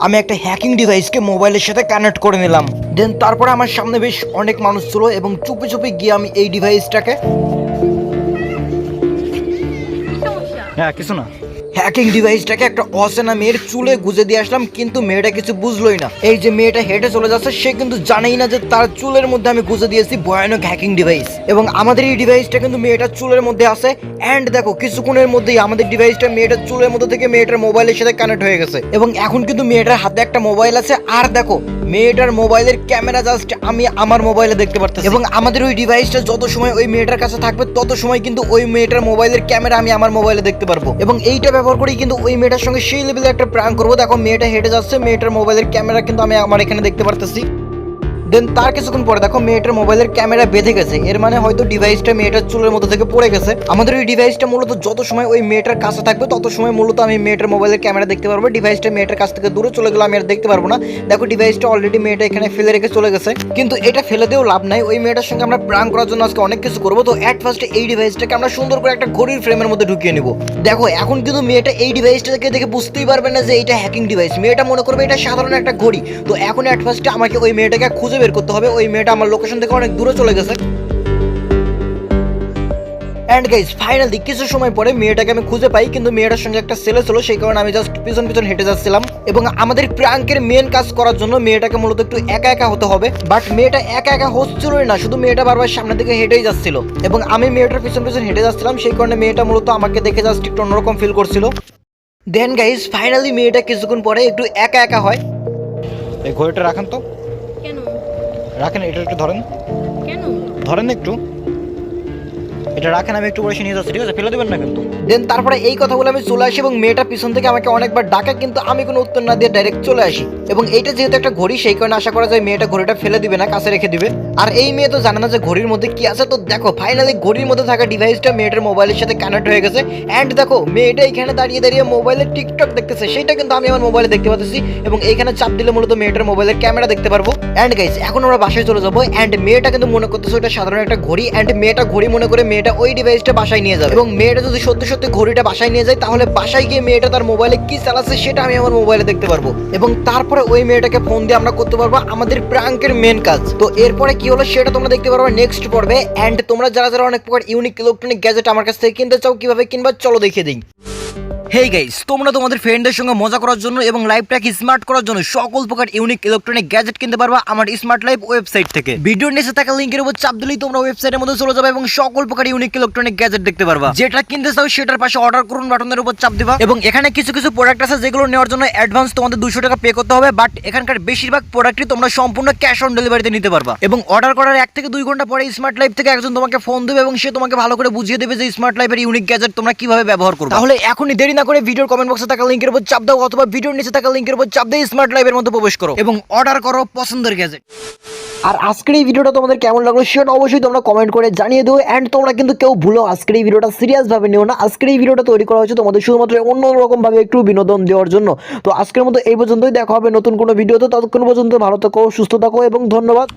আমি একটা হ্যাকিং ডিভাইসকে মোবাইলের সাথে কানেক্ট করে নিলাম। দেন তারপরে আমার সামনে বেশ অনেক মানুষ ছিল এবং চুপি চুপি গিয়ে আমি এই ডিভাইসটাকে কিছু না হ্যাকিং ডিভাইসটাকে একটা অচেনা মেয়ের চুলে গুজে দিয়ে আসলাম, কিন্তু মেয়েটা কিছু বুঝলোই না। এই যে মেয়েটা হেঁটে চলে যাচ্ছে, সে কিন্তু জানেই না যে তার চুলের মধ্যে আমি গুজে দিয়েছি ভয়ানক হ্যাকিং ডিভাইস। এবং আমাদের এই ডিভাইসটা কিন্তু মেয়েটার চুলের মধ্যে আছে। অ্যান্ড দেখো কিছুক্ষণের মধ্যেই আমাদের ডিভাইসটা মেয়েটার চুলের মধ্যে থেকে মেয়েটার মোবাইলের সাথে কানেক্ট হয়ে গেছে। এবং এখন কিন্তু মেয়েটার হাতে একটা মোবাইল আছে। আর দেখো মেয়েটার মোবাইলের ক্যামেরা জাস্ট আমি আমার মোবাইলে দেখতে পারতেছি। এবং আমাদের ওই ডিভাইসটা যত সময় ওই মেয়েটার কাছে থাকবে তত সময় কিন্তু ওই মেয়েটার মোবাইলের ক্যামেরা আমি আমার মোবাইলে দেখতে পারবো। এবং এইটা ব্যবহার করেই কিন্তু ওই মেয়েটার সঙ্গে সেই লেভেলে একটা প্র্যাঙ্ক করবো। দেখো মেয়েটা হেঁটে যাচ্ছে, মেয়েটার মোবাইলের ক্যামেরা কিন্তু আমি আমার এখানে দেখতে পারতেছি। দেন তার কিছুক্ষণ পরে দেখো মেয়েটার মোবাইলের ক্যামেরা বেঁধে গেছে। এর মানে হয়তো ডিভাইসটা মেয়েটার চুলের মধ্যে থেকে পড়ে গেছে। আমাদের ওই ডিভাইসটা মূলত যত সময় ওই মেয়েটার কাছে থাকবে তত সময় মূলত আমি মেয়েটার মোবাইলের ক্যামেরা দেখতে পারবো। ডিভাইসটা মেয়েটার কাছ থেকে দূরে চলে গেলে আমি আর দেখতে পারবো না। দেখো ডিভাইসটা অলরেডি মেয়েটা এখানে ফেলে রেখে চলে গেছে, কিন্তু এটা ফেলে দিয়েও লাভ নাই। ওই মেয়েটার সঙ্গে আমরা প্র্যাঙ্ক করার জন্য আজকে অনেক কিছু করবো। তো অ্যাট ফার্স্টে এই ডিভাইসটাকে আমরা সুন্দর করে একটা ঘড়ির ফ্রেমের মধ্যে ঢুকিয়ে নিব। দেখো এখন কিন্তু মেয়েটা এই ডিভাইসটাকে দেখে বুঝতেই পারবে না যে এটা হ্যাকিং ডিভাইস। মেয়েটা মনে করবে এটা সাধারণ একটা ঘড়ি। তো এখন অ্যাট ফার্স্টে আমাকে ওই মেয়েটাকে খুঁজে বের করতে হবে। ওই মেয়েটা আমার লোকেশন থেকে অনেক দূরে চলে গেছে। এন্ড গাইস ফাইনালি কিছু সময় পরে মেয়েটাকে আমি খুঁজে পাই, কিন্তু মেয়েটার সঙ্গে একটা ছেলে ছিল, সেই কারণে আমি জাস্ট পিছন পিছন হেঁটে যাচ্ছিলাম। এবং আমাদের প্র্যাঙ্কের মেন কাজ করার জন্য মেয়েটাকে মূলত একটু একা একা হতে হবে। বাট মেয়েটা একা একা হচ্ছিলই না, শুধু মেয়েটা বারবার সামনের দিকে হেঁটেই যাচ্ছিল এবং আমি মেয়েটার পিছন পিছন হেঁটে যাচ্ছিলাম। সেই কারণে মেয়েটা মূলত আমাকে দেখে জাস্ট একটু অন্যরকম ফিল করছিল। দেন গাইস ফাইনালি মেয়েটা কিছুক্ষণ পরে একটু একা একা হয়। এই ঘড়িটা রাখেন তো, কেন? রাখেন, এটা একটু ধরেন, কেন? ধরেন একটু, এটা রাখেন, আমি একটু পরে নিয়ে যাচ্ছি, ঠিক আছে? ফেলে দেবেন না কিন্তু। দেন তারপরে এই কথাগুলো আমি চলে আসি এবং মেয়েটা পিছন থেকে আমাকে অনেকবার ডাকে, কিন্তু আমি কোনো উত্তর না দিয়ে ডাইরেক্ট চলে আসি। এবং এইটা যেহেতু একটা ঘড়ি, সেই কারণে আশা করা যায় মেয়েটা ঘড়িটা ফেলে দিবে না, কাছে রেখে দিবে। আর এই মেয়ে তো জানে না যে ঘড়ির মধ্যে কি আছে। তো দেখো ফাইনালি ঘড়ির মধ্যে থাকা ডিভাইসটা মেয়েটার মোবাইলের সাথে কানেক্ট হয়ে গেছে। অ্যান্ড দেখো মেয়েটা এখানে দাঁড়িয়ে দাঁড়িয়ে মোবাইলে টিকটক দেখতেছে, সেটা কিন্তু আমি আমার মোবাইলে দেখতে পাচ্ছি। এবং এইখানে চাপ দিলে মূলত মেয়েটার মোবাইলের ক্যামেরা দেখতে পারবো। অ্যান্ড গাইস এখন আমরা বাসায় চলে যাবো। অ্যান্ড মেয়েটা কিন্তু মনে করতেছে ওটা সাধারণ একটা ঘড়ি। অ্যান্ড মেয়েটা ঘড়ি মনে করে মেয়েটা ওই ডিভাইসটা বাসায় নিয়ে যাবে। এবং মেয়েটা যদি সত্যি সত্যি ঘড়িটা বাসায় নিয়ে যায়, তাহলে বাসায় গিয়ে মেয়েটা তার মোবাইলে কি চালাচ্ছে সেটা আমি আমার মোবাইলে দেখতে পারবো। এবং তারপরে ওই মেয়েটাকে ফোন দিয়ে আমরা করতে পারবো আমাদের প্র্যাঙ্কের মেন কাজ। তো এরপরে কি হলো সেটা তোমরা দেখতে পারবে নেক্সট পর্বে। অ্যান্ড তোমরা যারা যারা অনেক প্রকার ইউনিক ইলেকট্রনিক গ্যাজেট আমার কাছ থেকে কিনতে চাও, কিভাবে কিনবা চলো দেখিয়ে দিই। হেই গাইস, তোমরা তোমাদের ফ্রেন্ডদের সঙ্গে মজা করার জন্য এবং লাইফটাকে স্মার্ট করার জন্য সকল প্রকার ইউনিক ইলেকট্রনিক গ্যাজেট কিনতে পারবা আমার স্মার্ট লাইফ ওয়েবসাইট থেকে। ভিডিওর নিচে থাকা লিংকের উপর চাপ দিলেই তোমরা ওয়েবসাইটের মধ্যে চলে যাবে এবং সকল প্রকার ইউনিক ইলেকট্রনিক গ্যাজেট দেখতে পারবা। যেটা কিনতে চাও সেটার পাশে অর্ডার করুন বাটনের উপর চাপ দিবা। এবং এখানে কিছু কিছু প্রোডাক্ট আছে যেগুলো নেওয়ার জন্য অ্যাডভান্স তোমাদের 200 টাকা পে করতে হবে। বাট এখানকার বেশিরভাগ প্রোডাক্টই তোমরা সম্পূর্ণ ক্যাশ অন ডেলিভারিতে নিতে পারবা। এবং অর্ডার করার 1 থেকে 2 ঘন্টা পরে স্মার্ট লাইফ থেকে একজন তোমাকে ফোন দেবে এবং সে তোমাকে ভালো করে বুঝিয়ে দেবে যে স্মার্ট লাইফের ইউনিক গ্যাজেট তোমরা কিভাবে ব্যবহার করবে। তাহলে এখনই দেরি না করে ভিডিওর কমেন্ট বক্সে থাকা লিংকের উপর চাপ দাও, অথবা ভিডিওর নিচে থাকা লিংকের উপর চাপ দিয়ে স্মার্ট লাইফের মধ্যে প্রবেশ করো এবং অর্ডার করো পছন্দের গ্যাজেট। আর আজকের এই ভিডিওটা তোমাদের কেমন লাগলো সেটা অবশ্যই তোমরা কমেন্ট করে জানিয়ে দিও। এন্ড তোমরা কিন্তু কেউ ভুলো আজকের এই ভিডিওটা সিরিয়াস ভাবে নিও না। আজকের এই ভিডিওটা তৈরি করা হয়েছে তোমাদের শুধুমাত্র অন্যরকম ভাবে একটু বিনোদন দেওয়ার জন্য। তো আজকের মতো এই পর্যন্তই, দেখা হবে নতুন কোনো ভিডিওতে। ততক্ষণ পর্যন্ত ভালো থাকো, সুস্থ থাকো এবং ধন্যবাদ।